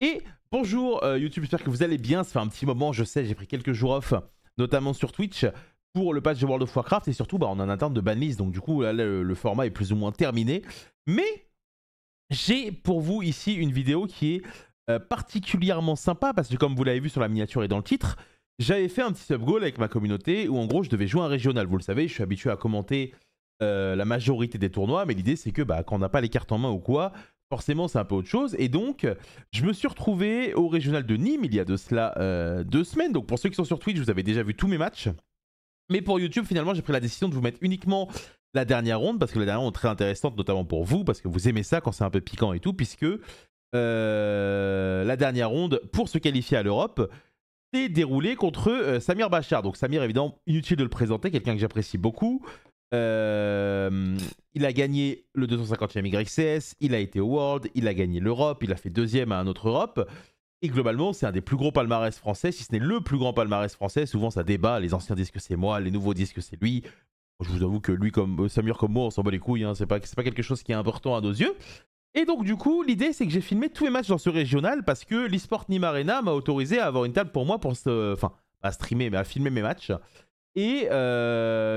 Et bonjour YouTube, j'espère que vous allez bien. Ça fait un petit moment, je sais, j'ai pris quelques jours off, notamment sur Twitch, pour le patch de World of Warcraft. Et surtout, on est en attente de banlist, donc du coup, là, le format est plus ou moins terminé. Mais j'ai pour vous ici une vidéo qui est particulièrement sympa, parce que comme vous l'avez vu sur la miniature et dans le titre, j'avais fait un petit sub-goal avec ma communauté, où en gros, je devais jouer un régional. Vous le savez, je suis habitué à commenter la majorité des tournois, mais l'idée c'est que quand on n'a pas les cartes en main ou quoi, forcément c'est un peu autre chose. Et donc je me suis retrouvé au régional de Nîmes il y a de cela 2 semaines. Donc pour ceux qui sont sur Twitch, vous avez déjà vu tous mes matchs. Mais pour YouTube, finalement, j'ai pris la décision de vous mettre uniquement la dernière ronde, parce que la dernière ronde est très intéressante, notamment pour vous, parce que vous aimez ça quand c'est un peu piquant et tout, puisque la dernière ronde, pour se qualifier à l'Europe, s'est déroulée contre Samir Bachar. Donc Samir, évidemment, inutile de le présenter, quelqu'un que j'apprécie beaucoup. Il a gagné le 250e YCS, il a été au World, il a gagné l'Europe, il a fait deuxième à un autre Europe. Et globalement, c'est un des plus gros palmarès français, si ce n'est le plus grand palmarès français. Souvent, ça débat. Les anciens disent que c'est moi, les nouveaux disent que c'est lui. Je vous avoue que lui, comme Samir, comme moi, on s'en bat les couilles. Hein. C'est pas quelque chose qui est important à nos yeux. Et donc, du coup, l'idée, c'est que j'ai filmé tous mes matchs dans ce régional parce que l'eSport Nîmes Arena m'a autorisé à avoir une table pour moi pour enfin, à streamer, mais à filmer mes matchs. Et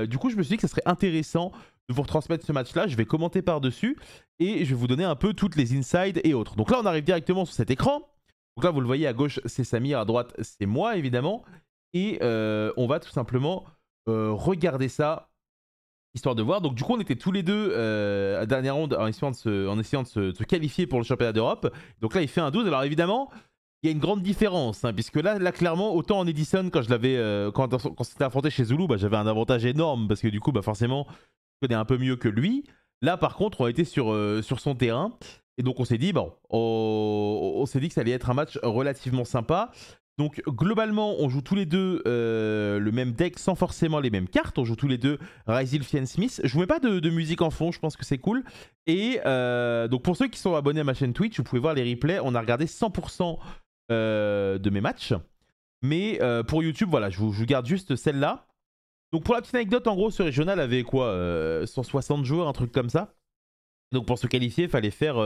du coup, je me suis dit que ça serait intéressant de vous retransmettre ce match-là. Je vais commenter par-dessus et je vais vous donner un peu toutes les insides et autres. Donc là, on arrive directement sur cet écran. Donc là, vous le voyez, à gauche, c'est Samir, à droite, c'est moi, évidemment. Et on va tout simplement regarder ça, histoire de voir. Donc du coup, on était tous les deux à la dernière ronde en essayant de se qualifier pour le championnat d'Europe. Donc là, il fait un 12. Alors évidemment, il y a une grande différence, hein, puisque là, clairement, autant en Edison, quand je l'avais, quand c'était affronté chez Zulu, j'avais un avantage énorme, parce que du coup, forcément, je connais un peu mieux que lui. Là, par contre, on était sur son terrain. Et donc, on s'est dit, bon, on s'est dit que ça allait être un match relativement sympa. Donc, globalement, on joue tous les deux le même deck sans forcément les mêmes cartes. On joue tous les deux Ryzil Fiend Smith. Je vous mets pas de musique en fond, je pense que c'est cool. Et donc, pour ceux qui sont abonnés à ma chaîne Twitch, vous pouvez voir les replays. On a regardé 100% de mes matchs. Mais pour YouTube, voilà, je vous garde juste celle-là. Donc pour la petite anecdote, en gros, ce régional avait quoi 160 joueurs, un truc comme ça. Donc pour se qualifier, fallait faire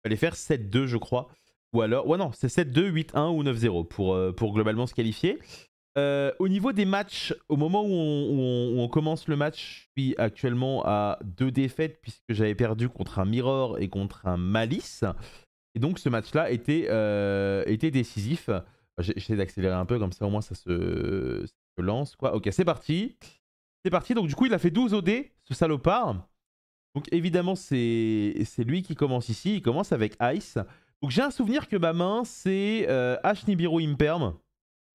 7-2, je crois. Ou alors, ouais non, c'est 7-2, 8-1 ou 9-0 pour globalement se qualifier. Au niveau des matchs, au moment où on commence le match, je suis actuellement à 2 défaites puisque j'avais perdu contre un Mirror et contre un Malice. Et donc ce match-là était décisif. J'essaie d'accélérer un peu, comme ça au moins ça se lance, quoi. Ok, c'est parti. C'est parti, donc du coup il a fait 12 OD, ce salopard. Donc évidemment c'est lui qui commence ici, il commence avec Ice. Donc j'ai un souvenir que ma main c'est H Nibiru Imperm,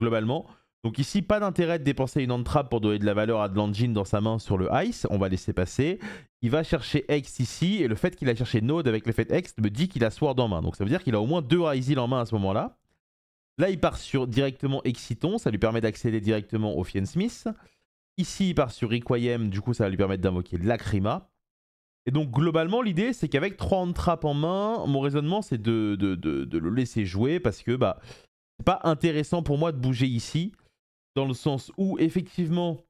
globalement. Donc ici pas d'intérêt de dépenser une entrap pour donner de la valeur à de l'engine dans sa main sur le Ice, on va laisser passer. Il va chercher X ici, et le fait qu'il a cherché Node avec l'effet X me dit qu'il a Sword en main. Donc ça veut dire qu'il a au moins 2 Ryzil en main à ce moment-là. Là il part sur directement Exciton, ça lui permet d'accéder directement au Fiend Smith. Ici il part sur Requiem, du coup ça va lui permettre d'invoquer Lacrima. Et donc globalement l'idée c'est qu'avec 3 entraps en main, mon raisonnement c'est de le laisser jouer parce que c'est pas intéressant pour moi de bouger ici. Dans le sens où effectivement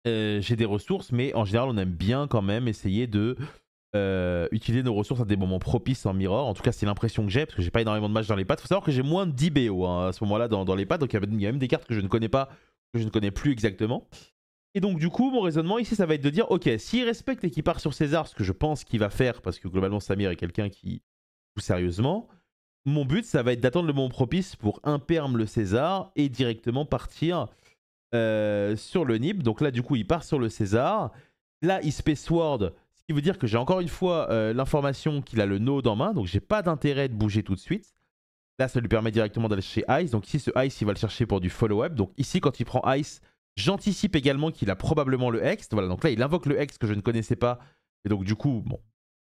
j'ai des ressources, mais en général on aime bien quand même essayer de utiliser nos ressources à des moments propices en mirror. En tout cas c'est l'impression que j'ai, parce que j'ai pas énormément de matchs dans les pads. Faut savoir que j'ai moins de 10 BO hein, à ce moment là dans les pads, donc il y a même des cartes que je ne connais pas, que je ne connais plus exactement. Et donc du coup mon raisonnement ici ça va être de dire ok, s'il respecte et qu'il part sur César, ce que je pense qu'il va faire, parce que globalement Samir est quelqu'un qui joue sérieusement, mon but ça va être d'attendre le moment propice pour imperme le César et directement partir sur le Nib. Donc là du coup il part sur le César. Là il se paie Sword, ce qui veut dire que j'ai encore une fois l'information qu'il a le node en main. Donc j'ai pas d'intérêt de bouger tout de suite. Là ça lui permet directement d'aller chez Ice. Donc ici ce Ice il va le chercher pour du follow-up. Donc ici quand il prend Ice, j'anticipe également qu'il a probablement le Hex. Voilà, donc là il invoque le Hex que je ne connaissais pas. Et donc du coup, bon,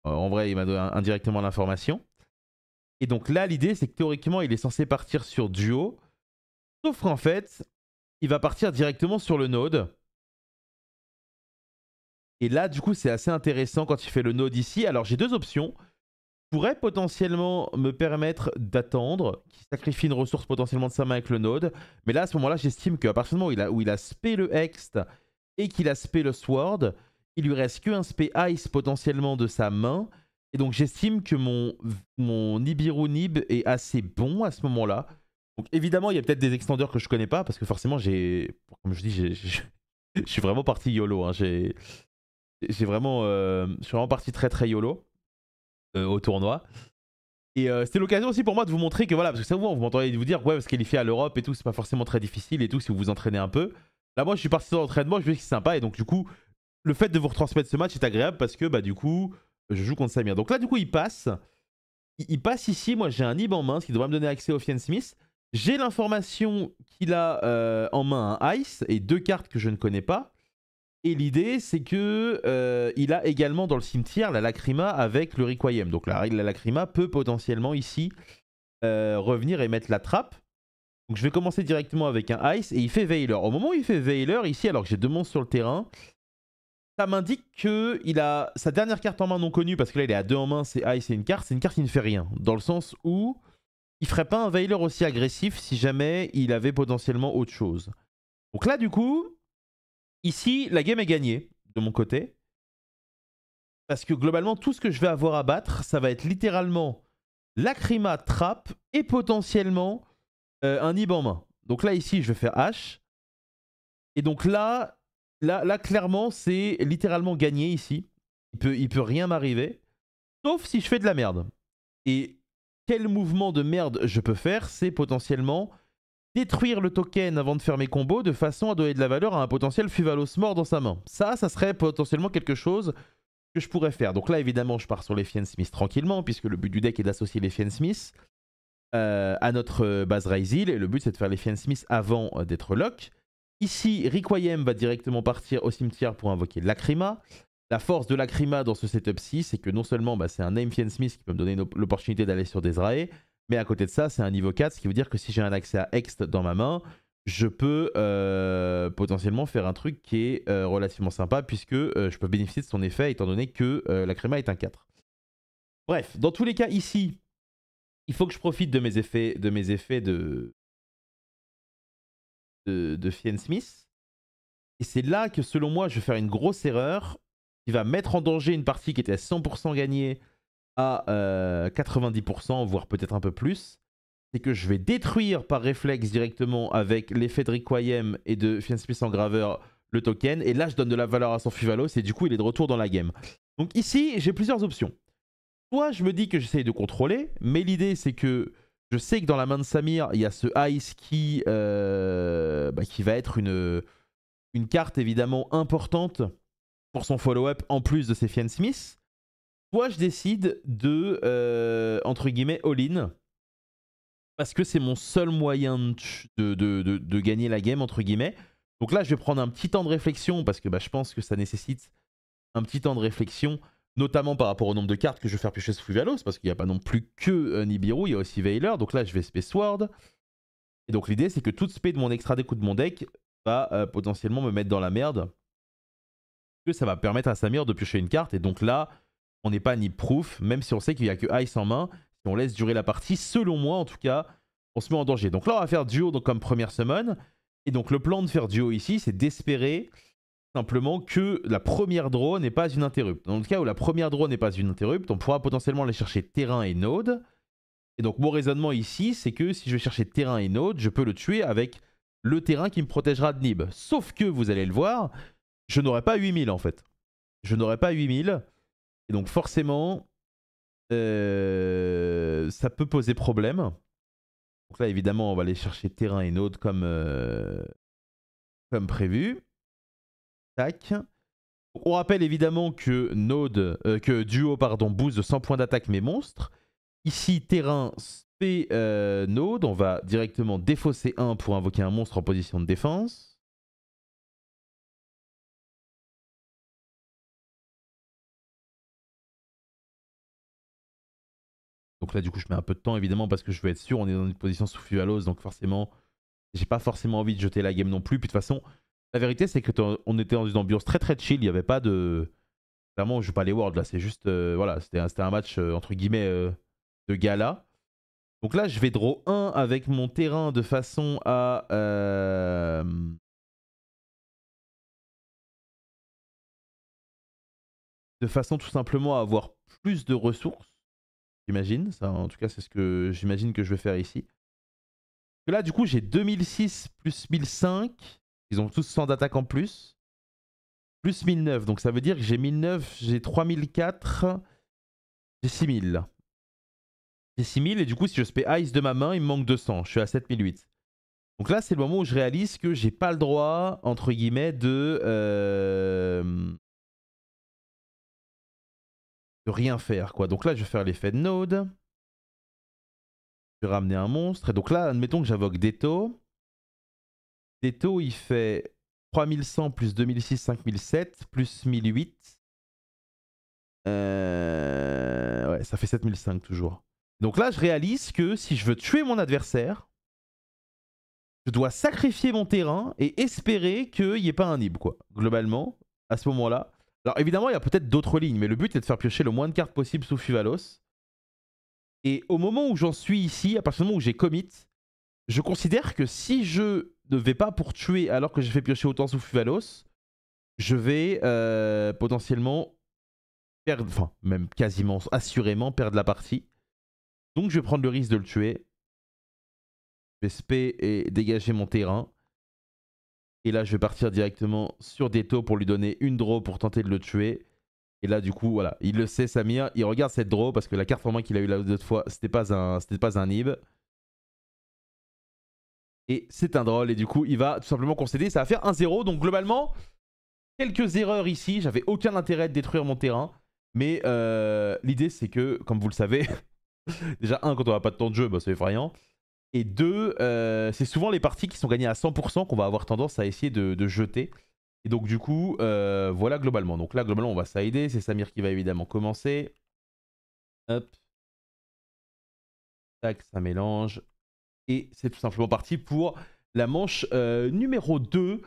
en vrai il m'a donné indirectement l'information. Et donc là l'idée c'est que théoriquement il est censé partir sur Duo. Sauf qu'en fait, il va partir directement sur le node. Et là, du coup, c'est assez intéressant quand il fait le node ici. Alors, j'ai deux options. Pourrait potentiellement me permettre d'attendre, qu'il sacrifie une ressource potentiellement de sa main avec le node. Mais là, à ce moment-là, j'estime qu'à partir du moment où il a spé le Hext et qu'il a spé le Sword, il lui reste qu'un spé Ice potentiellement de sa main. Et donc j'estime que mon Nibiru Nib est assez bon à ce moment-là. Donc évidemment, il y a peut-être des extenders que je connais pas, parce que forcément, comme je dis, je suis vraiment parti YOLO. Hein. Je suis vraiment parti très très YOLO au tournoi. Et c'était l'occasion aussi pour moi de vous montrer que voilà, parce que souvent vous m'entendez vous dire ouais, se qualifier à l'Europe et tout, c'est pas forcément très difficile et tout si vous vous entraînez un peu. Là, moi, je suis parti dans l'entraînement, je me dis que c'est sympa et donc du coup, le fait de vous retransmettre ce match est agréable parce que bah du coup, je joue contre Samir. Donc là, du coup, il passe. Il passe ici. Moi, j'ai un nib en main, ce qui devrait me donner accès au Fiend Smith. J'ai l'information qu'il a en main un Ice et 2 cartes que je ne connais pas. Et l'idée, c'est que il a également dans le cimetière la Lacrima avec le Requiem. Donc la Lacrima peut potentiellement ici revenir et mettre la trappe. Donc je vais commencer directement avec un Ice et il fait Veiler. Au moment où il fait Veiler, ici, alors que j'ai 2 monstres sur le terrain, ça m'indique qu'il a sa dernière carte en main non connue, parce que là il est à 2 en main, c'est Ice et une carte qui ne fait rien. Dans le sens où il ferait pas un Veiler aussi agressif si jamais il avait potentiellement autre chose. Donc là du coup, ici la game est gagnée de mon côté. Parce que globalement tout ce que je vais avoir à battre, ça va être littéralement Lacrima, Trap et potentiellement un Nib en main. Donc là ici je vais faire H. Et donc là clairement c'est littéralement gagné ici. Il peut rien m'arriver. Sauf si je fais de la merde. Et quel mouvement de merde je peux faire? C'est potentiellement détruire le token avant de faire mes combos de façon à donner de la valeur à un potentiel Fuvalos mort dans sa main. Ça serait potentiellement quelque chose que je pourrais faire. Donc là, évidemment, je pars sur les Fiend Smith tranquillement, puisque le but du deck est d'associer les Fiend Smith à notre base Ryzeal. Et le but, c'est de faire les Fiend Smith avant d'être lock. Ici, Requiem va directement partir au cimetière pour invoquer Lacrima. La force de Lacrima dans ce setup-ci, c'est que non seulement c'est un name Fiend Smith qui peut me donner l'opportunité d'aller sur Dezrae, mais à côté de ça, c'est un niveau 4, ce qui veut dire que si j'ai un accès à Hext dans ma main, je peux potentiellement faire un truc qui est relativement sympa, puisque je peux bénéficier de son effet, étant donné que Lacrima est un 4. Bref, dans tous les cas, ici, il faut que je profite de mes effets de Fiend Smith. Et c'est là que, selon moi, je vais faire une grosse erreur qui va mettre en danger une partie qui était à 100% gagnée à 90%, voire peut-être un peu plus. C'est que je vais détruire par réflexe directement avec l'effet de Requiem et de Fiend Smith en graveur le token. Et là, je donne de la valeur à son Fuvalos et du coup, il est de retour dans la game. Donc ici, j'ai plusieurs options. Soit je me dis que j'essaye de contrôler, mais l'idée, c'est que je sais que dans la main de Samir, il y a ce Ice qui va être une carte évidemment importante pour son follow-up en plus de ses Fiend Smith. Soit je décide de, entre guillemets, all-in. Parce que c'est mon seul moyen de gagner la game, entre guillemets. Donc là, je vais prendre un petit temps de réflexion, parce que je pense que ça nécessite un petit temps de réflexion, notamment par rapport au nombre de cartes que je vais faire piocher sous Fuvalos, parce qu'il n'y a pas non plus que Nibiru, il y a aussi Veiler. Donc là, je vais Space Sword. Et donc l'idée, c'est que toute spé de mon extra deck ou de mon deck va potentiellement me mettre dans la merde. Que ça va permettre à Samir de piocher une carte. Et donc là, on n'est pas Nib-proof, même si on sait qu'il n'y a que Ice en main. Si on laisse durer la partie, selon moi en tout cas, on se met en danger. Donc là, on va faire duo donc, comme première summon. Et donc le plan de faire duo ici, c'est d'espérer simplement que la première draw n'est pas une interrupt. Dans le cas où la première draw n'est pas une interrupt, on pourra potentiellement aller chercher terrain et node. Et donc mon raisonnement ici, c'est que si je vais chercher terrain et node, je peux le tuer avec le terrain qui me protégera de Nib. Sauf que, vous allez le voir, je n'aurai pas 8000 en fait. Je n'aurai pas 8000. Et donc forcément, ça peut poser problème. Donc là, évidemment, on va aller chercher terrain et node comme prévu. Tac. On rappelle évidemment que duo boost de 100 points d'attaque mes monstres. Ici, terrain, spé, node. On va directement défausser 1 pour invoquer un monstre en position de défense. Donc là, du coup, je mets un peu de temps, évidemment, parce que je veux être sûr. On est dans une position sous Fuvalos, donc forcément, j'ai pas forcément envie de jeter la game non plus. Puis de toute façon, la vérité, c'est qu'on était dans une ambiance très très chill. Il n'y avait pas de... Clairement, je joue pas les Worlds, là. C'est juste... voilà, c'était un match, entre guillemets, de gala. Donc là, je vais draw 1 avec mon terrain de façon à... de façon tout simplement à avoir plus de ressources. J'imagine. Ça, en tout cas, c'est ce que j'imagine que je vais faire ici. Et là, du coup, j'ai 2006 plus 1005. Ils ont tous 100 d'attaque en plus. Plus 1009. Donc ça veut dire que j'ai 1009, j'ai 3004, j'ai 6000. J'ai 6000 et du coup, si je spé Ice de ma main, il me manque 200. Je suis à 7008. Donc là, c'est le moment où je réalise que j'ai pas le droit, entre guillemets, de rien faire, quoi. Donc là, je vais faire l'effet de node. Je vais ramener un monstre. Et donc là, admettons que j'invoque Deto. Deto, il fait 3100 plus 2006, 5007, plus 1008. Ouais, ça fait 7005 toujours. Donc là, je réalise que si je veux tuer mon adversaire, je dois sacrifier mon terrain et espérer qu'il n'y ait pas un nib, quoi. Globalement, à ce moment-là. Alors évidemment, il y a peut-être d'autres lignes, mais le but est de faire piocher le moins de cartes possible sous Fuvalos. Et au moment où j'en suis ici, à partir du moment où j'ai commit, je considère que si je ne vais pas pour tuer alors que j'ai fait piocher autant sous Fuvalos, je vais potentiellement perdre, enfin même quasiment assurément perdre la partie. Donc je vais prendre le risque de le tuer. Je vais spé et dégager mon terrain. Et là je vais partir directement sur Deto pour lui donner une draw pour tenter de le tuer. Et là du coup voilà, il le sait Samir, il regarde cette draw parce que la carte en main qu'il a eu la d'autres fois, c'était pas un nib. Et c'est un draw et du coup il va tout simplement concéder, ça va faire 1-0. Donc globalement, quelques erreurs ici, j'avais aucun intérêt de détruire mon terrain. Mais l'idée c'est que, comme vous le savez, déjà quand on n'a pas de temps de jeu, bah, c'est effrayant. Et 2, c'est souvent les parties qui sont gagnées à 100% qu'on va avoir tendance à essayer de jeter. Et donc du coup, voilà globalement. Donc là, globalement, on va sider. C'est Samir qui va évidemment commencer. Hop. Tac, ça mélange. Et c'est tout simplement parti pour la manche numéro 2.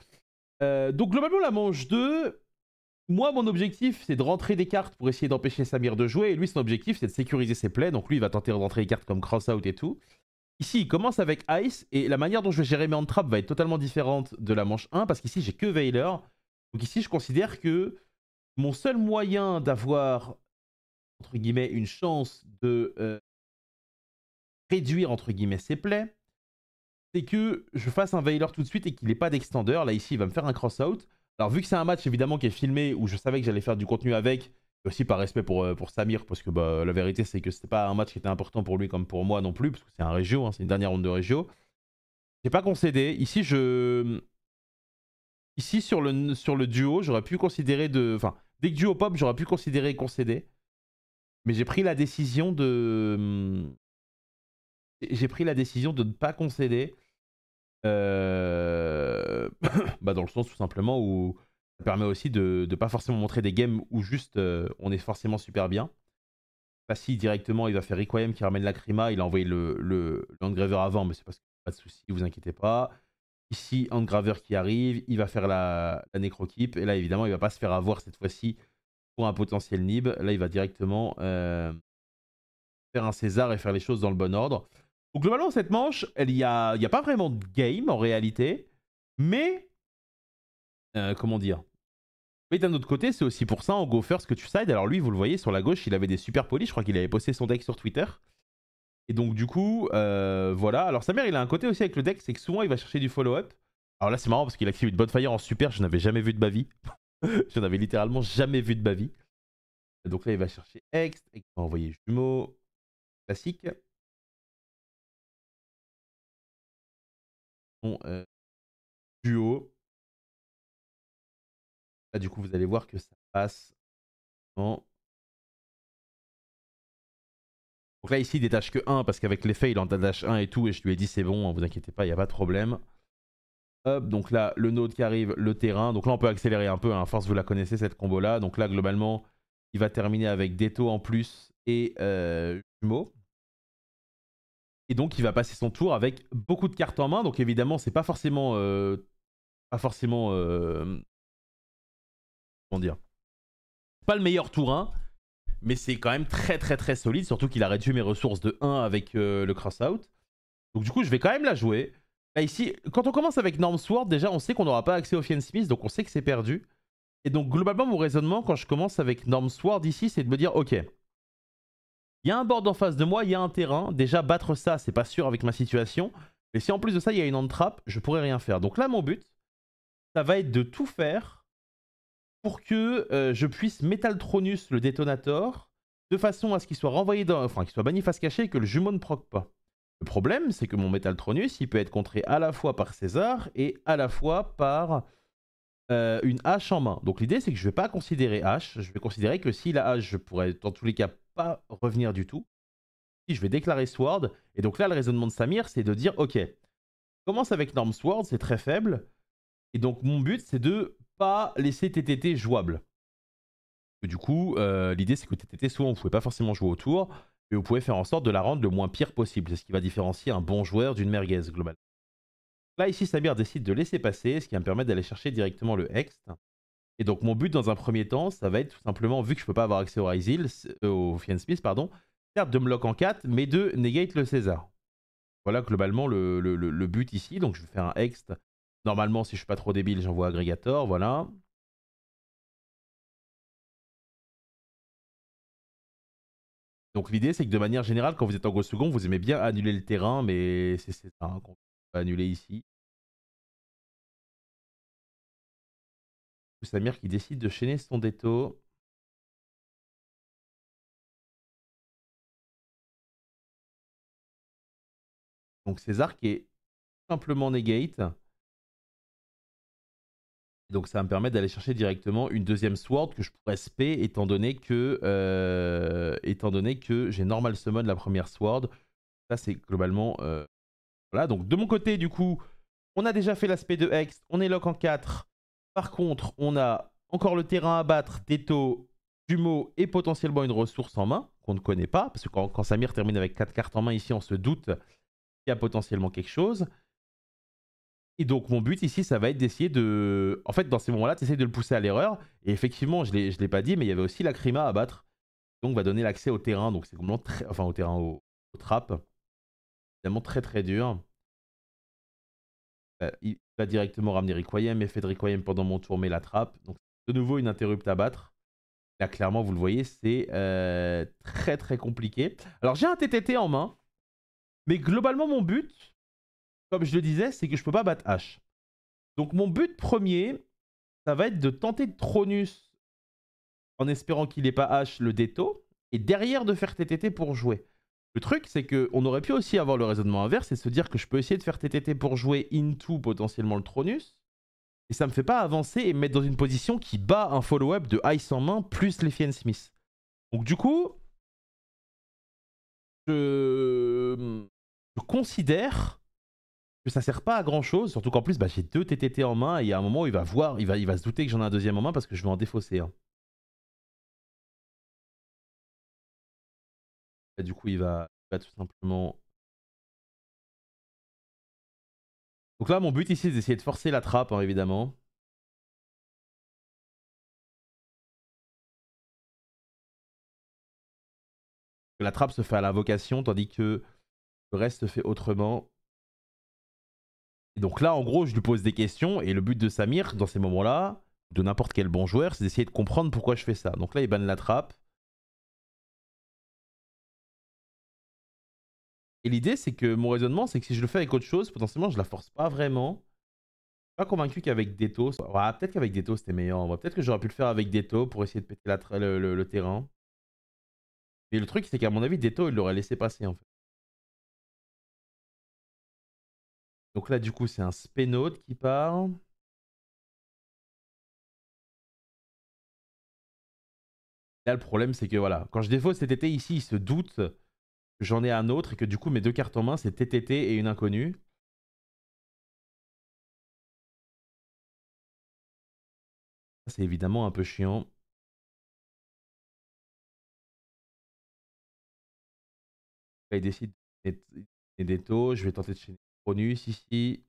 Donc globalement, la manche 2... Moi, mon objectif, c'est de rentrer des cartes pour essayer d'empêcher Samir de jouer. Et lui, son objectif, c'est de sécuriser ses plays. Donc lui, il va tenter de rentrer des cartes comme Crossout et tout. Ici, il commence avec Ice. Et la manière dont je vais gérer mes hand-traps va être totalement différente de la manche 1. Parce qu'ici, j'ai que Veiler. Donc ici, je considère que mon seul moyen d'avoir, entre guillemets, une chance de réduire, entre guillemets, ses plays, c'est que je fasse un Veiler tout de suite et qu'il n'ait pas d'extender. Là, ici, il va me faire un Crossout. Alors vu que c'est un match évidemment qui est filmé où je savais que j'allais faire du contenu avec, et aussi par respect pour Samir, parce que bah, la vérité c'est que c'était pas un match qui était important pour lui comme pour moi non plus, parce que c'est un régio, hein, c'est une dernière ronde de régio. J'ai pas concédé. Ici sur le duo, j'aurais pu considérer de. Enfin, dès que duo pop, j'aurais pu considérer concéder. Mais j'ai pris la décision de. J'ai pris la décision de ne pas concéder. Bah dans le sens tout simplement où ça permet aussi de ne pas forcément montrer des games où juste on est forcément super bien. Si directement il va faire Requiem qui ramène la Krima, il a envoyé le Handgraver avant, mais c'est parce que pas de soucis, vous inquiétez pas. Ici, Handgraver qui arrive, il va faire la Necrokeep, et là évidemment il va pas se faire avoir cette fois-ci pour un potentiel Nib. Là il va directement faire un César et faire les choses dans le bon ordre. Donc globalement, cette manche, il y a pas vraiment de game en réalité. Mais, comment dire. Mais d'un autre côté, c'est aussi pour ça en go first que tu side. Alors lui, vous le voyez, sur la gauche, il avait des super polis. Je crois qu'il avait posté son deck sur Twitter. Et donc du coup, voilà. Alors sa mère, il a un côté aussi avec le deck, c'est que souvent, il va chercher du follow-up. Alors là, c'est marrant parce qu'il active une Bonfire en super. Je n'avais jamais vu de ma vie. Je n'avais littéralement jamais vu de ma vie. Donc là, il va chercher Ext. Il va envoyer Jumeau. Classique. Bon, duo. Là, du coup, vous allez voir que ça passe. Donc là, ici, il détache que 1 parce qu'avec l'effet, il en détache 1 et tout. Et je lui ai dit, c'est bon, vous inquiétez pas, il n'y a pas de problème. Hop, donc là, le node qui arrive, le terrain. Donc là, on peut accélérer un peu. Hein. Force, vous la connaissez, cette combo-là. Donc là, globalement, il va terminer avec Deto en plus et Jumeau. Et donc, il va passer son tour avec beaucoup de cartes en main. Donc évidemment, c'est pas forcément... comment dire, pas le meilleur tour 1. Mais c'est quand même très très très solide. Surtout qu'il a réduit mes ressources de 1 avec le Crossout. Donc du coup, je vais quand même la jouer. Là, ici, quand on commence avec Norm Sword, déjà, on sait qu'on n'aura pas accès au Fiend Smith. Donc on sait que c'est perdu. Et donc globalement, mon raisonnement, quand je commence avec Norm Sword ici, c'est de me dire, ok, Il y a un board en face de moi, il y a un terrain. Déjà, battre ça, c'est pas sûr avec ma situation. Mais si en plus de ça, il y a une hand-trap, je pourrais rien faire. Donc là, mon but, ça va être de tout faire pour que je puisse Metaltronus le détonator de façon à ce qu'il soit renvoyé dans... Enfin, qu'il soit banni face cachée et que le jumeau ne proc pas. Le problème, c'est que mon Metaltronus, il peut être contré à la fois par César et à la fois par une hache en main. Donc l'idée, c'est que je ne vais pas considérer hache. Je vais considérer que si la hache, je pourrais dans tous les cas pas revenir du tout. Si je vais déclarer Sword. Et donc là, le raisonnement de Samir, c'est de dire, ok, commence avec Norm Sword, c'est très faible. Et donc mon but, c'est de pas laisser TTT jouable. Du coup, l'idée, c'est que TTT, souvent, vous ne pouvez pas forcément jouer autour, mais vous pouvez faire en sorte de la rendre le moins pire possible. C'est ce qui va différencier un bon joueur d'une merguez, globalement. Là, ici, Samir décide de laisser passer, ce qui va me permettre d'aller chercher directement le Hext. Et donc, mon but, dans un premier temps, ça va être tout simplement, vu que je ne peux pas avoir accès au Ryzil, au Fiendsmith, pardon, certes de me lock en 4, mais de negate le César. Voilà, globalement, le but ici. Donc, je vais faire un Hext. Normalement, si je ne suis pas trop débile, j'envoie Aggregator, voilà. Donc l'idée, c'est que de manière générale, quand vous êtes en go second, vous aimez bien annuler le terrain, mais c'est ça qu'on va annuler ici. Samir qui décide de chaîner son déto. Donc César qui est simplement negate. Donc ça va me permettre d'aller chercher directement une deuxième sword que je pourrais spé étant donné que j'ai normal summon la première sword. Ça c'est globalement... Voilà, donc de mon côté du coup, on a déjà fait l'aspect de Hex, on est lock en 4. Par contre, on a encore le terrain à battre, Déto, Jumeau et potentiellement une ressource en main qu'on ne connaît pas. Parce que quand Samir termine avec 4 cartes en main ici, on se doute qu'il y a potentiellement quelque chose. Et donc mon but ici, ça va être d'essayer de... En fait, dans ces moments-là, tu essaies de le pousser à l'erreur. Et effectivement, je ne l'ai pas dit, mais il y avait aussi la Krima à battre. Donc va donner l'accès au terrain. Donc c'est complètement très... Enfin au terrain, au trap. Évidemment très très dur. Il va directement ramener Requiem, effet de Requiem pendant mon tour, mais la trappe. Donc de nouveau une interrupt à battre. Là clairement vous le voyez, c'est très très compliqué. Alors j'ai un TTT en main, mais globalement mon but, comme je le disais, c'est que je peux pas battre H. Donc mon but premier, ça va être de tenter de Tronus en espérant qu'il n'ait pas H le Déto, et derrière de faire TTT pour jouer. Le truc, c'est qu'on aurait pu aussi avoir le raisonnement inverse et se dire que je peux essayer de faire TTT pour jouer into potentiellement le Tronus. Et ça me fait pas avancer et me mettre dans une position qui bat un follow-up de Ice en main plus les Fiendsmith. Donc du coup, je considère que ça sert pas à grand chose. Surtout qu'en plus, bah, j'ai 2 TTT en main et il y a un moment où il va voir, il va se douter que j'en ai un deuxième en main parce que je vais en défausser un. Et du coup, il va tout simplement... Donc là, mon but ici, c'est d'essayer de forcer la trappe, hein, évidemment. La trappe se fait à l'invocation, tandis que le reste se fait autrement. Et donc là, en gros, je lui pose des questions. Et le but de Samir, dans ces moments-là, de n'importe quel bon joueur, c'est d'essayer de comprendre pourquoi je fais ça. Donc là, il banne la trappe. Et l'idée, c'est que mon raisonnement, c'est que si je le fais avec autre chose, potentiellement, je la force pas vraiment. Je suis pas convaincu qu'avec Déto... Ouais, peut-être qu'avec Déto, c'était meilleur. Peut-être que j'aurais pu le faire avec Déto pour essayer de péter le terrain. Et le truc, c'est qu'à mon avis, Déto, il l'aurait laissé passer, en fait. Donc là, du coup, c'est un Spénote qui part. Là, le problème, c'est que voilà, quand je défausse TTT ici, il se doute que j'en ai un autre et que du coup, mes 2 cartes en main, c'est TTT et une inconnue. C'est évidemment un peu chiant. Là, il décide de des taux. Je vais tenter de chaîner Cronus ici.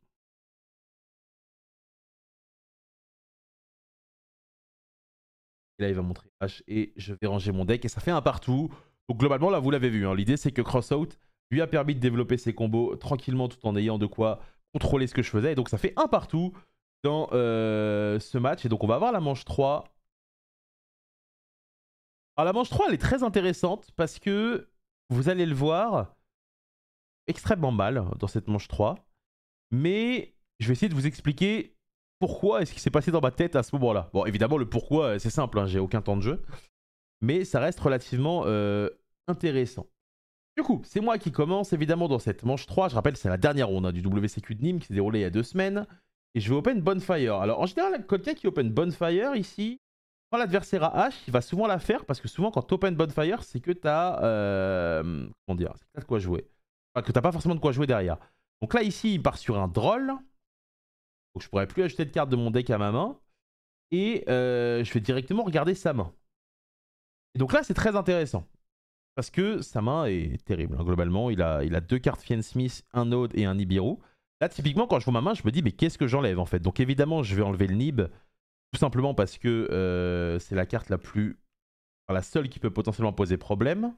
Et là, il va montrer H et je vais ranger mon deck. Et ça fait un partout. Donc globalement, là, vous l'avez vu. Hein, l'idée, c'est que Crossout lui a permis de développer ses combos tranquillement tout en ayant de quoi contrôler ce que je faisais. Et donc ça fait un partout dans ce match. Et donc on va avoir la manche 3. Alors la manche 3, elle est très intéressante parce que vous allez le voir extrêmement mal dans cette manche 3. Mais je vais essayer de vous expliquer pourquoi et ce qui s'est passé dans ma tête à ce moment-là. Bon, évidemment, le pourquoi, c'est simple, hein, j'ai aucun temps de jeu. Mais ça reste relativement intéressant. Du coup, c'est moi qui commence évidemment dans cette manche 3. Je rappelle, c'est la dernière ronde hein, du WCQ de Nîmes qui s'est déroulée il y a 2 semaines. Et je vais open Bonfire. Alors en général, quelqu'un qui open Bonfire ici, quand l'adversaire a H, il va souvent la faire parce que souvent quand tu open Bonfire, c'est que tu as. Comment dire, c'est que tu as de quoi jouer. Enfin, que tu n'as pas forcément de quoi jouer derrière. Donc là, ici, il part sur un Droll. Donc je pourrais plus ajouter de cartes de mon deck à ma main. Et je vais directement regarder sa main. Et donc là, c'est très intéressant. Parce que sa main est terrible. Hein. Globalement, il a 2 cartes Fiend Smith, un Node et un Nibiru. Là, typiquement, quand je vois ma main, je me dis, mais qu'est-ce que j'enlève en fait? Donc évidemment, je vais enlever le Nib. Tout simplement parce que c'est la carte la plus... Enfin, la seule qui peut potentiellement poser problème.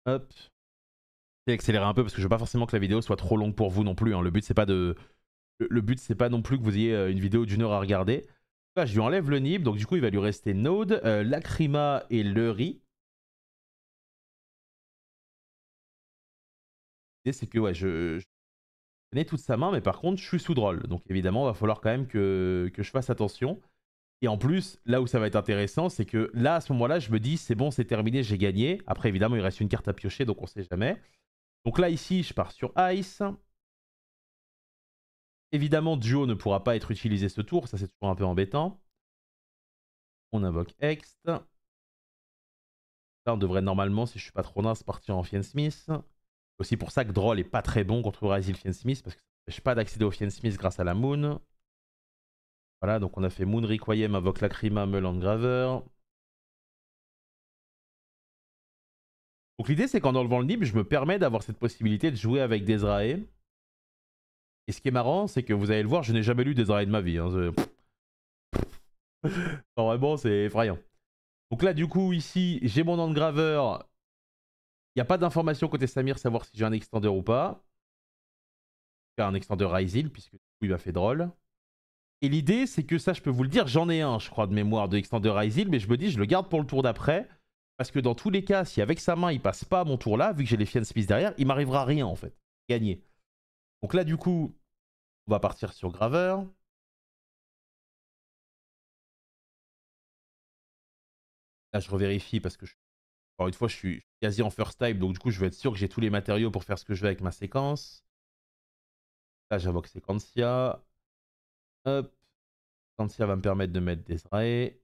Hop. Je vais accélérer un peu parce que je veux pas forcément que la vidéo soit trop longue pour vous non plus. Hein. Le but, c'est pas de... Le but, c'est pas non plus que vous ayez une vidéo d'1 heure à regarder. Là, je lui enlève le Nib. Donc du coup, il va lui rester Node, Lacrima et Lery. L'idée, c'est que ouais, je connais toute sa main, mais par contre, je suis sous Droll. Donc évidemment, il va falloir quand même que je fasse attention. Et en plus, là où ça va être intéressant, c'est que là, à ce moment-là, je me dis, c'est bon, c'est terminé, j'ai gagné. Après, évidemment, il reste une carte à piocher, donc on sait jamais. Donc là, ici, je pars sur Ice. Évidemment, Duo ne pourra pas être utilisé ce tour, ça c'est toujours un peu embêtant. On invoque Hext. Là, on devrait normalement, si je suis pas trop naze, partir en Fiend Smith. C'est aussi pour ça que Droll est pas très bon contre Razil Fiend Smith, parce que ça n'empêche pas d'accéder au Fiend Smith grâce à la Moon. Voilà, donc on a fait Moon Requiem, invoque Lacrima, Melandgraver. Donc l'idée, c'est qu'en enlevant le Nib, je me permets d'avoir cette possibilité de jouer avec Dezrae. Et ce qui est marrant, c'est que vous allez le voir, je n'ai jamais lu Dezrae de ma vie. Hein. Non, vraiment, c'est effrayant. Donc là, du coup, ici, j'ai mon Engraver. Il n'y a pas d'information côté Samir, savoir si j'ai un extender ou pas. Un extender Ryzil, puisque du coup, il m'a fait drôle. Et l'idée, c'est que ça, je peux vous le dire, j'en ai un, je crois, de mémoire de extender Ryzil, mais je me dis, je le garde pour le tour d'après. Parce que dans tous les cas, si avec sa main, il passe pas à mon tour là, vu que j'ai les Fiend Smith derrière, il m'arrivera rien, en fait. Gagner. Donc là, du coup, on va partir sur Graver. Là, je revérifie parce que, encore une fois, je suis quasi en first type. Donc, du coup, je veux être sûr que j'ai tous les matériaux pour faire ce que je veux avec ma séquence. Là, j'invoque Sequentia. Hop. Sequentia va me permettre de mettre des rays.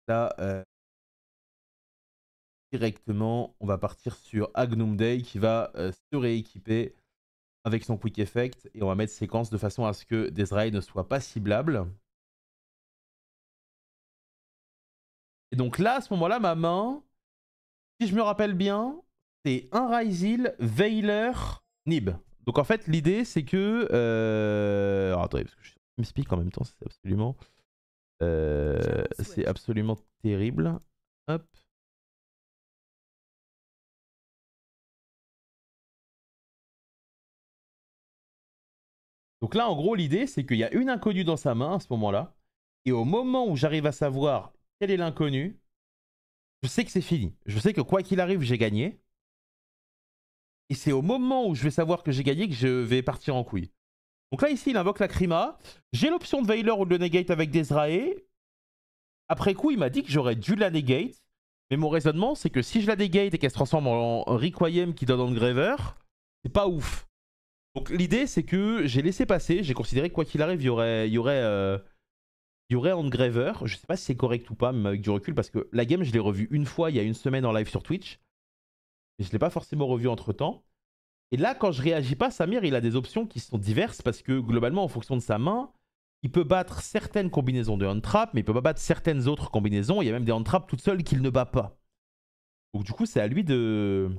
Là, directement, on va partir sur Agnum Day qui va se rééquiper avec son Quick Effect. Et on va mettre séquence de façon à ce que Desrae ne soit pas ciblable. Et donc là, à ce moment-là, ma main, si je me rappelle bien, c'est un Ryzil, Veiler, Nib. Donc en fait, l'idée, c'est que... Alors attendez, parce que je suis sur TeamSpeak en même temps, c'est absolument terrible. Hop. Donc là, en gros, l'idée, c'est qu'il y a une inconnue dans sa main à ce moment-là. Et au moment où j'arrive à savoir quelle est l'inconnue, je sais que c'est fini. Je sais que quoi qu'il arrive, j'ai gagné. Et c'est au moment où je vais savoir que j'ai gagné que je vais partir en couille. Donc là, ici, il invoque la Krima. J'ai l'option de Veiler ou de negate avec Dezrae. Après coup, il m'a dit que j'aurais dû la negate. Mais mon raisonnement, c'est que si je la negate et qu'elle se transforme en Requiem qui donne Engraver, c'est pas ouf. Donc l'idée, c'est que j'ai laissé passer. J'ai considéré que quoi qu'il arrive, il y aurait Engraver. Je sais pas si c'est correct ou pas, même avec du recul, parce que la game, je l'ai revue une fois il y a une semaine en live sur Twitch. Mais je l'ai pas forcément revue entre temps. Et là, quand je réagis pas, Samir, il a des options qui sont diverses parce que globalement, en fonction de sa main, il peut battre certaines combinaisons de on-trap, mais il peut pas battre certaines autres combinaisons. Il y a même des on-trap toutes seules qu'il ne bat pas. Donc du coup, c'est à lui de...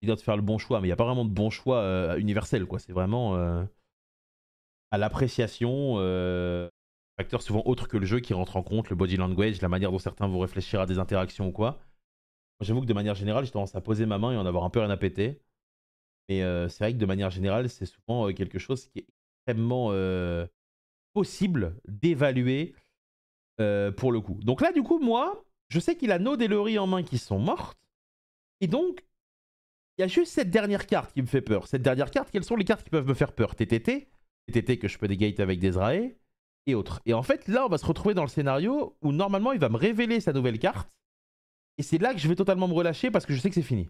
Il doit faire le bon choix, mais il n'y a pas vraiment de bon choix universel, quoi. C'est vraiment à l'appréciation, facteurs souvent autres que le jeu qui rentrent en compte, le body language, la manière dont certains vont réfléchir à des interactions ou quoi. J'avoue que de manière générale, j'ai tendance à poser ma main et en avoir un peu rien à péter. Mais c'est vrai que de manière générale, c'est souvent quelque chose qui est extrêmement possible d'évaluer pour le coup. Donc là, du coup, moi, je sais qu'il a Node et Lori en main qui sont mortes. Et donc, il y a juste cette dernière carte qui me fait peur. Cette dernière carte, quelles sont les cartes qui peuvent me faire peur? TTT, TTT que je peux dégate avec Desrae et autres. Et en fait, là, on va se retrouver dans le scénario où normalement, il va me révéler sa nouvelle carte. Et c'est là que je vais totalement me relâcher parce que je sais que c'est fini.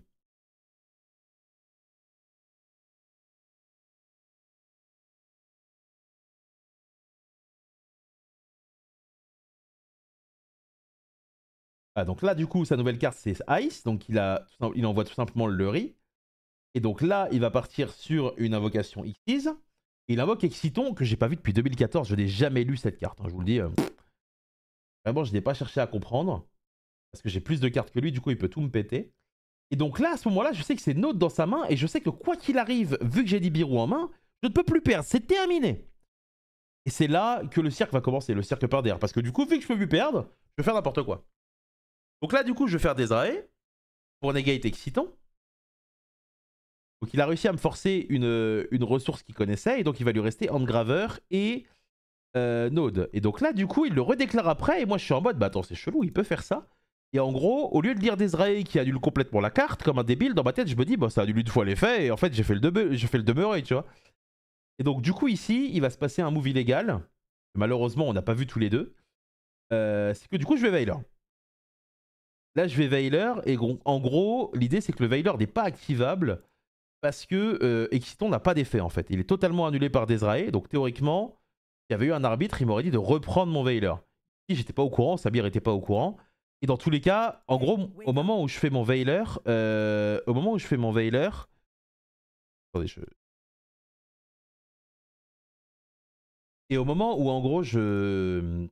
Ah, donc là, du coup, sa nouvelle carte, c'est Ice. Donc il envoie tout simplement le Luri. Et donc là, il va partir sur une invocation Xyz. Il invoque Exciton, que j'ai pas vu depuis 2014. Je n'ai jamais lu cette carte, hein, je vous le dis. Vraiment, je n'ai pas cherché à comprendre. Parce que j'ai plus de cartes que lui, du coup, il peut tout me péter. Et donc là, à ce moment-là, je sais que c'est Node dans sa main. Et je sais que quoi qu'il arrive, vu que j'ai Nibiru en main, je ne peux plus perdre. C'est terminé. Et c'est là que le cirque va commencer, le cirque par derrière. Parce que du coup, vu que je peux plus perdre, je vais faire n'importe quoi. Donc là, du coup, je vais faire Desrae pour negate Exciton. Donc il a réussi à me forcer une ressource qu'il connaissait. Et donc il va lui rester Engraver et Node. Et donc là, du coup, il le redéclare après. Et moi, je suis en mode, bah attends, c'est chelou, il peut faire ça. Et en gros, au lieu de lire Desrae qui annule complètement la carte, comme un débile, dans ma tête, je me dis, bah ça annule une fois l'effet. Et en fait, j'ai fait le demeuré, tu vois. Et donc, du coup, ici, il va se passer un move illégal. Malheureusement, on n'a pas vu tous les deux. C'est que du coup, je vais Veiler. Là, je vais Veiler. Et en gros, l'idée, c'est que le Veiler n'est pas activable parce que Exciton n'a pas d'effet, en fait. Il est totalement annulé par Desrae. Donc, théoriquement, il y avait eu un arbitre, il m'aurait dit de reprendre mon Veiler. Si j'étais pas au courant, Samir était pas au courant. Et dans tous les cas, en gros, au moment où je fais mon Veiler, attendez, et au moment où en gros je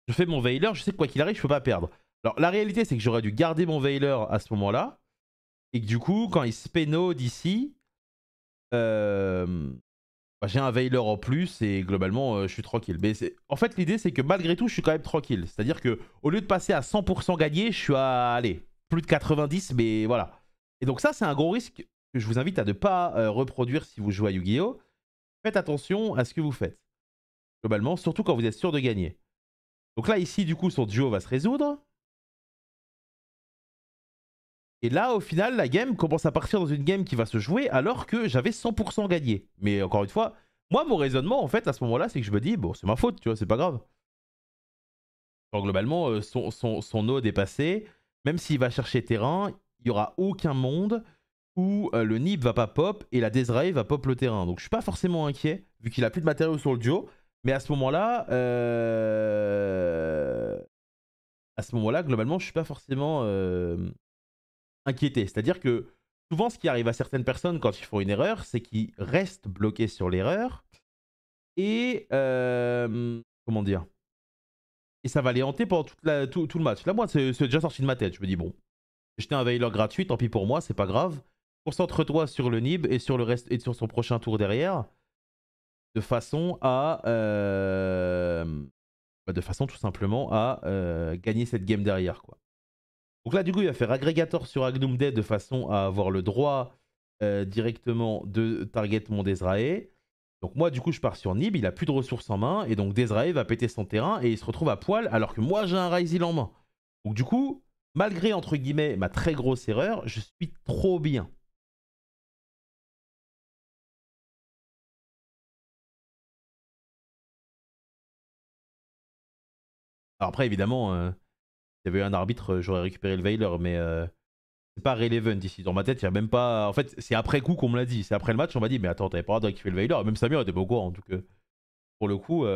fais mon Veiler, je sais que quoi qu'il arrive, je peux pas perdre. Alors la réalité, c'est que j'aurais dû garder mon Veiler à ce moment-là. Et que du coup, quand il spéno d'ici, bah, j'ai un Veiler en plus et globalement, je suis tranquille. Mais en fait, l'idée, c'est que malgré tout, je suis quand même tranquille. C'est-à-dire que au lieu de passer à 100% gagné, je suis à allez, plus de 90, mais voilà. Et donc ça, c'est un gros risque que je vous invite à ne pas reproduire si vous jouez à Yu-Gi-Oh! Faites attention à ce que vous faites. Globalement, surtout quand vous êtes sûr de gagner. Donc là, ici, du coup, son duo va se résoudre. Et là, au final, la game commence à partir dans une game qui va se jouer alors que j'avais 100% gagné. Mais encore une fois, moi, mon raisonnement, en fait, à ce moment-là, c'est que je me dis, bon, c'est ma faute, tu vois, c'est pas grave. Alors, globalement, son node est passé. Même s'il va chercher terrain, il n'y aura aucun monde où le Nib va pas pop et la Desrae va pop le terrain. Donc, je suis pas forcément inquiet, vu qu'il a plus de matériaux sur le duo. Mais à ce moment-là, globalement, je suis pas forcément inquiété. C'est-à-dire que souvent, ce qui arrive à certaines personnes quand ils font une erreur, c'est qu'ils restent bloqués sur l'erreur et comment dire, et ça va les hanter pendant tout le match. Là, moi, c'est déjà sorti de ma tête. Je me dis bon, j'ai jeté un Veiler gratuit, tant pis pour moi, c'est pas grave. Concentre-toi sur le Nib et sur le reste et sur son prochain tour derrière, de façon à de façon tout simplement à gagner cette game derrière, quoi. Donc là, du coup, il va faire Aggregator sur Agnum Dead de façon à avoir le droit directement de target mon Desrae. Donc moi, du coup, je pars sur Nib, il a plus de ressources en main, et donc Desrae va péter son terrain, et il se retrouve à poil, alors que moi, j'ai un Ryzil en main. Donc du coup, malgré, entre guillemets, ma très grosse erreur, je suis trop bien. Alors après, évidemment, s'il y avait eu un arbitre, j'aurais récupéré le Veiler, mais c'est pas relevant ici. Dans ma tête, il y a même pas. En fait, c'est après coup qu'on me l'a dit. C'est après le match, on m'a dit, mais attends, t'avais pas le droit de récupérer le Veiler. Même Samir était pas au courant. En tout cas, pour le coup,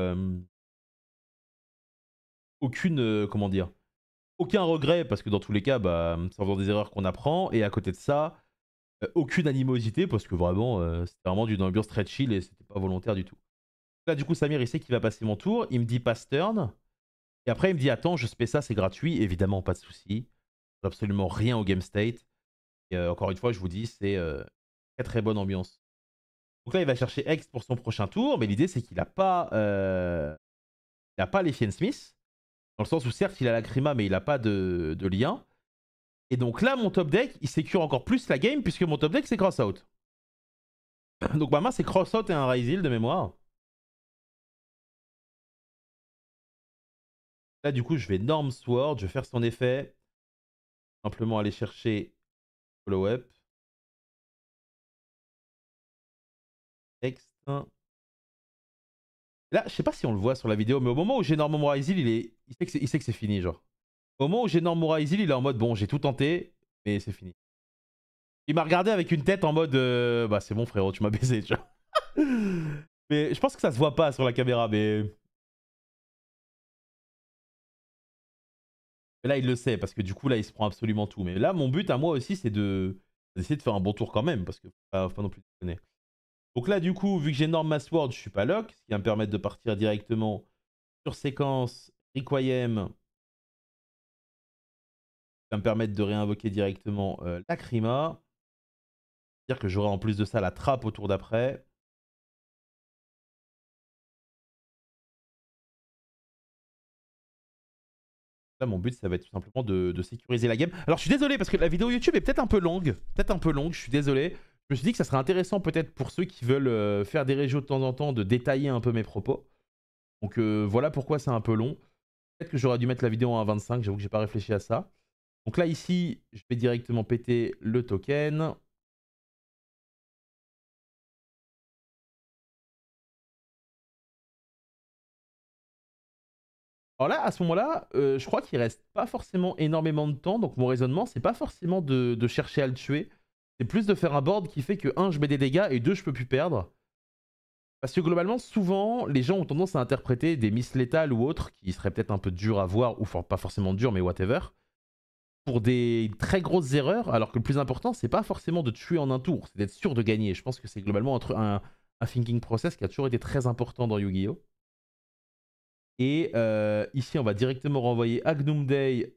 aucune. Comment dire, aucun regret, parce que dans tous les cas, bah, c'est en faisant des erreurs qu'on apprend. Et à côté de ça, aucune animosité, parce que vraiment, c'était vraiment d'une ambiance très chill et c'était pas volontaire du tout. Là, du coup, Samir, il sait qu'il va passer mon tour. Il me dit pass turn. Et après, il me dit, attends, je fais ça, c'est gratuit. Évidemment, pas de souci. Absolument rien au game state. Et encore une fois, je vous dis, c'est très très bonne ambiance. Donc là, il va chercher X pour son prochain tour, mais l'idée, c'est qu'il n'a pas, les Fien Smith. Dans le sens où, certes, il a la Krima, mais il n'a pas de lien. Et donc là, mon top deck, il sécure encore plus la game, puisque mon top deck, c'est Crossout. Donc ma main, c'est Crossout et un Ryzil de mémoire. Là, du coup, je vais Norm Sword, je vais faire son effet. Simplement aller chercher follow-up. Next. Là, je sais pas si on le voit sur la vidéo, mais au moment où j'ai Norm Moraizil, il sait que c'est fini, genre. Au moment où j'ai Norm Moraizil, il est en mode bon, j'ai tout tenté, mais c'est fini. Il m'a regardé avec une tête en mode bah c'est bon frérot, tu m'as baisé, tu vois. Mais je pense que ça se voit pas sur la caméra, mais là il le sait parce que du coup là il se prend absolument tout. Mais là mon but à moi aussi c'est d'essayer de faire un bon tour quand même parce que faut pas non plus déconner. Donc là du coup vu que j'ai Norm Massword, je suis pas lock, ce qui va me permettre de partir directement sur séquence Requiem, va me permettre de réinvoquer directement Lacrima. C'est-à-dire que j'aurai en plus de ça la trappe au tour d'après. Là, mon but, ça va être tout simplement de sécuriser la game. Alors, je suis désolé parce que la vidéo YouTube est peut-être un peu longue. Peut-être un peu longue, je suis désolé. Je me suis dit que ça serait intéressant peut-être pour ceux qui veulent faire des régios de temps en temps de détailler un peu mes propos. Donc voilà pourquoi c'est un peu long. Peut-être que j'aurais dû mettre la vidéo en 1.25, j'avoue que j'ai pas réfléchi à ça. Donc là, ici, je vais directement péter le token. Alors là, à ce moment-là, je crois qu'il reste pas forcément énormément de temps. Donc mon raisonnement, c'est pas forcément de chercher à le tuer. C'est plus de faire un board qui fait que 1, je mets des dégâts et 2, je peux plus perdre. Parce que globalement, souvent, les gens ont tendance à interpréter des miss létales ou autres, qui seraient peut-être un peu durs à voir, ou pas forcément durs, mais whatever, pour des très grosses erreurs, alors que le plus important, c'est pas forcément de tuer en un tour, c'est d'être sûr de gagner. Je pense que c'est globalement un thinking process qui a toujours été très important dans Yu-Gi-Oh! Et ici, on va directement renvoyer Agnum Day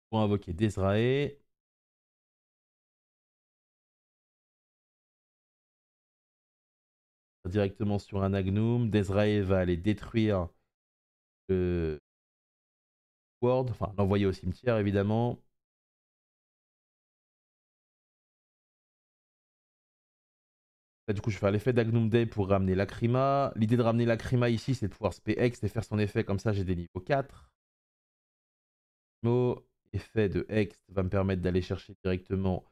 pour invoquer Dezrae. Directement sur un Agnum. Dezrae va aller détruire le Ward, enfin l'envoyer au cimetière évidemment. Là, du coup, je vais faire l'effet d'Agnum Day pour ramener Lacrima. L'idée de ramener Lacrima ici, c'est de pouvoir spé Hex et faire son effet comme ça, j'ai des niveaux 4. Effet de Hex va me permettre d'aller chercher directement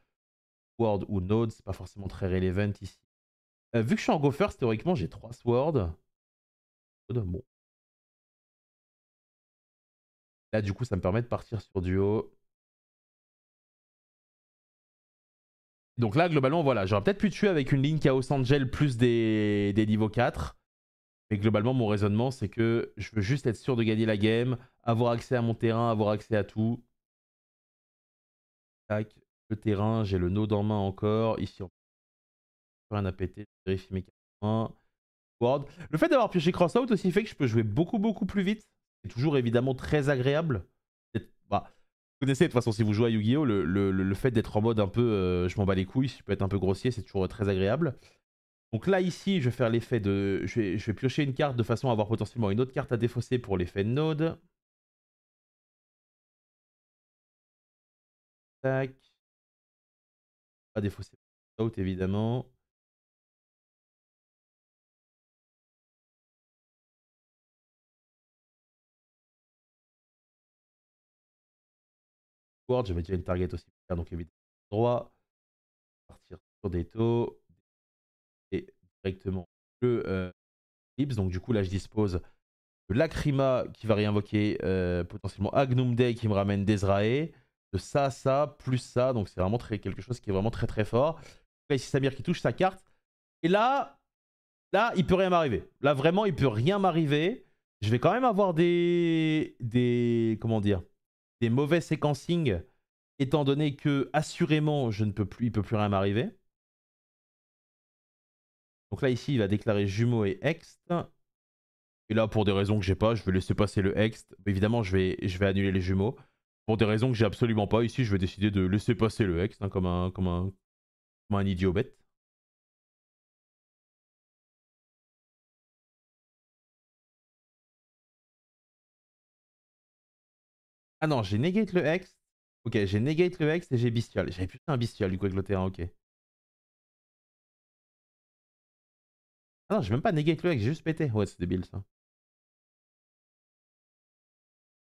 Sword ou Node, c'est pas forcément très relevant ici. Vu que je suis en Go First, théoriquement, j'ai 3 Swords. Bon. Là, du coup, ça me permet de partir sur du haut. Donc là, globalement, voilà, j'aurais peut-être pu tuer avec une ligne Chaos Angel plus des niveaux 4. Mais globalement, mon raisonnement, c'est que je veux juste être sûr de gagner la game, avoir accès à mon terrain, avoir accès à tout. Tac, le terrain, j'ai le node en main encore. Ici, on n'a rien à péter. Je vérifie mes 1. Ward. Le fait d'avoir pioché Crossout aussi fait que je peux jouer beaucoup plus vite. C'est toujours évidemment très agréable. Bah, vous connaissez de toute façon, si vous jouez à Yu-Gi-Oh! Le fait d'être en mode un peu je m'en bats les couilles, si je peux être un peu grossier, c'est toujours très agréable. Donc là, ici, je vais faire l'effet de. Je vais piocher une carte de façon à avoir potentiellement une autre carte à défausser pour l'effet de node. Tac. Pas défausser out évidemment. Ward, j'avais déjà une target aussi. Donc évidemment, droit. Partir sur des taux. Et directement le Ips. Donc du coup, là, je dispose de Lacrima qui va réinvoquer potentiellement Agnum Day qui me ramène Dezrae. De ça, plus ça. Donc c'est vraiment quelque chose qui est vraiment très fort. Là, ici, Samir qui touche sa carte. Et là, il peut rien m'arriver. Là, vraiment, il peut rien m'arriver. Je vais quand même avoir comment dire, des mauvais séquencing, étant donné que, assurément, il peut plus rien m'arriver. Donc là, ici, il va déclarer jumeau et ext. Et là, pour des raisons que j'ai pas, je vais laisser passer le ext. Évidemment, je vais annuler les jumeaux. Pour des raisons que j'ai absolument pas, ici, je vais décider de laisser passer le ext, hein, comme un idiot bête. Ah non, j'ai negate le ext. Ok, j'ai negate le ext et j'ai bestial. J'avais plus un bestial du coup avec le terrain, ok. Ah non, j'ai même pas negate le ext, j'ai juste pété. Ouais, c'est débile ça.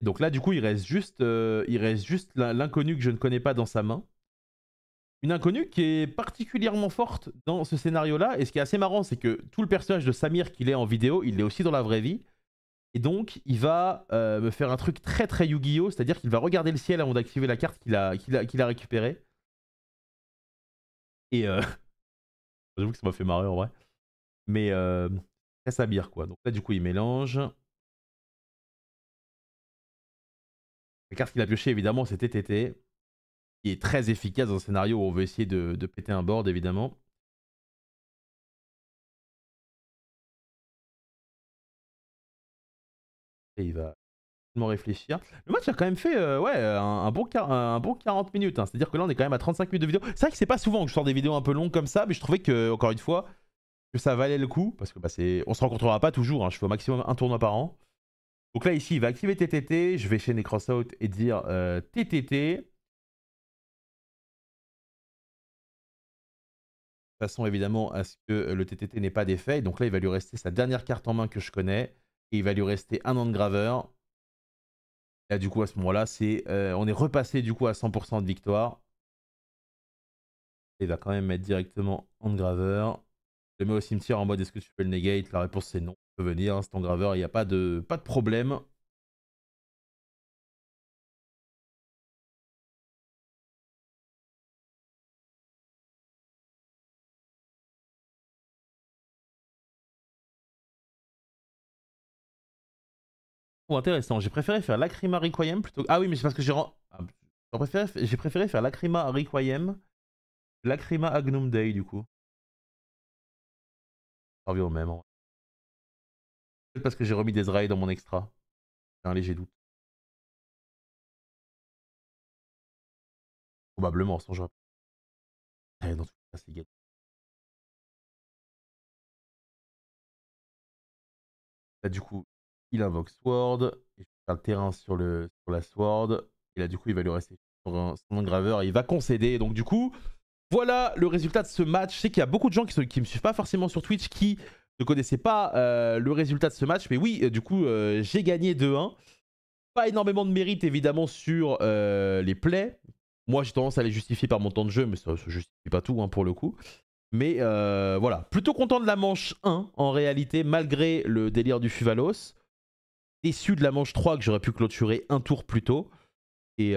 Donc là, du coup, il reste juste l'inconnu que je ne connais pas dans sa main. Une inconnue qui est particulièrement forte dans ce scénario-là. Et ce qui est assez marrant, c'est que tout le personnage de Samir qu'il est en vidéo, il l'est aussi dans la vraie vie. Et donc, il va me faire un truc très très Yu-Gi-Oh! C'est-à-dire qu'il va regarder le ciel avant d'activer la carte qu'il a récupérée. Et j'avoue que ça m'a fait marrer en vrai. Mais très Samir, quoi. Donc là, du coup, il mélange. La carte qu'il a piochée, évidemment, c'est TTT. Qui est très efficace dans un scénario où on veut essayer de péter un board, évidemment. Et il va réfléchir. Le match a quand même fait ouais, un bon 40 minutes. Hein. C'est-à-dire que là, on est quand même à 35 minutes de vidéo. C'est vrai que c'est pas souvent que je sors des vidéos un peu longues comme ça, mais je trouvais que, encore une fois, que ça valait le coup. Parce que bah, on se rencontrera pas toujours. Hein. Je fais au maximum un tournoi par an. Donc là, ici, il va activer TTT. Je vais chaîner Crossout et dire TTT. De façon, évidemment, à ce que le TTT n'ait pas d'effet. Donc là, il va lui rester sa dernière carte en main que je connais. Et il va lui rester un Handgraver. Là, du coup, à ce moment-là, on est repassé du coup à 100% de victoire. Il va quand même mettre directement Handgraver. Je le mets au cimetière en mode est-ce que tu peux le negate? La réponse c'est non. Il peut venir, c'est Handgraver, il n'y a pas de problème. Oh, intéressant. J'ai préféré faire Lacrima Requiem plutôt. Ah oui, mais c'est parce que j'ai préféré faire Lacrima Requiem, Lacrima Agnum Dei du coup. Ça revient au même. Peut-être parce que j'ai remis des Zraï dans mon extra. J'ai un léger doute. Probablement, sans genre. Dans tout cas, c'est gagné. Là, du coup, il invoque Sword. Et je vais faire le terrain sur la Sword. Et là, du coup, il va lui rester son Engraveur. Et il va concéder. Donc, du coup, voilà le résultat de ce match. Je sais qu'il y a beaucoup de gens qui me suivent pas forcément sur Twitch qui ne connaissaient pas le résultat de ce match. Mais oui, du coup, j'ai gagné 2-1. Pas énormément de mérite, évidemment, sur les plays. Moi, j'ai tendance à les justifier par mon temps de jeu, mais ça ne se justifie pas tout, hein, pour le coup. Mais voilà, plutôt content de la manche 1 en réalité, malgré le délire du Fuvalos. Déçu de la manche 3 que j'aurais pu clôturer un tour plus tôt. Et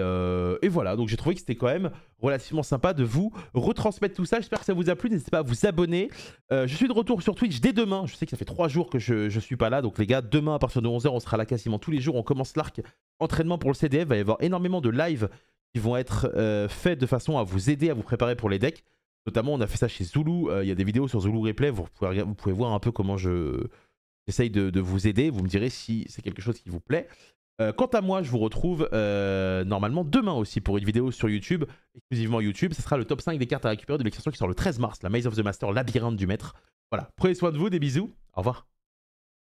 voilà, donc j'ai trouvé que c'était quand même relativement sympa de vous retransmettre tout ça. J'espère que ça vous a plu, n'hésitez pas à vous abonner. Je suis de retour sur Twitch dès demain. Je sais que ça fait 3 jours que je suis pas là. Donc les gars, demain à partir de 11h, on sera là quasiment tous les jours. On commence l'arc entraînement pour le CDF. Il va y avoir énormément de lives qui vont être faits de façon à vous aider à vous préparer pour les decks. Notamment, on a fait ça chez Zulu. Il y a des vidéos sur Zulu Replay. Vous pouvez voir un peu comment j'essaye de vous aider. Vous me direz si c'est quelque chose qui vous plaît. Quant à moi, je vous retrouve normalement demain aussi pour une vidéo sur YouTube, exclusivement YouTube. Ce sera le top 5 des cartes à récupérer de l'extension qui sort le 13 mars, la Maze of the Master, labyrinthe du maître. Voilà, prenez soin de vous, des bisous, au revoir.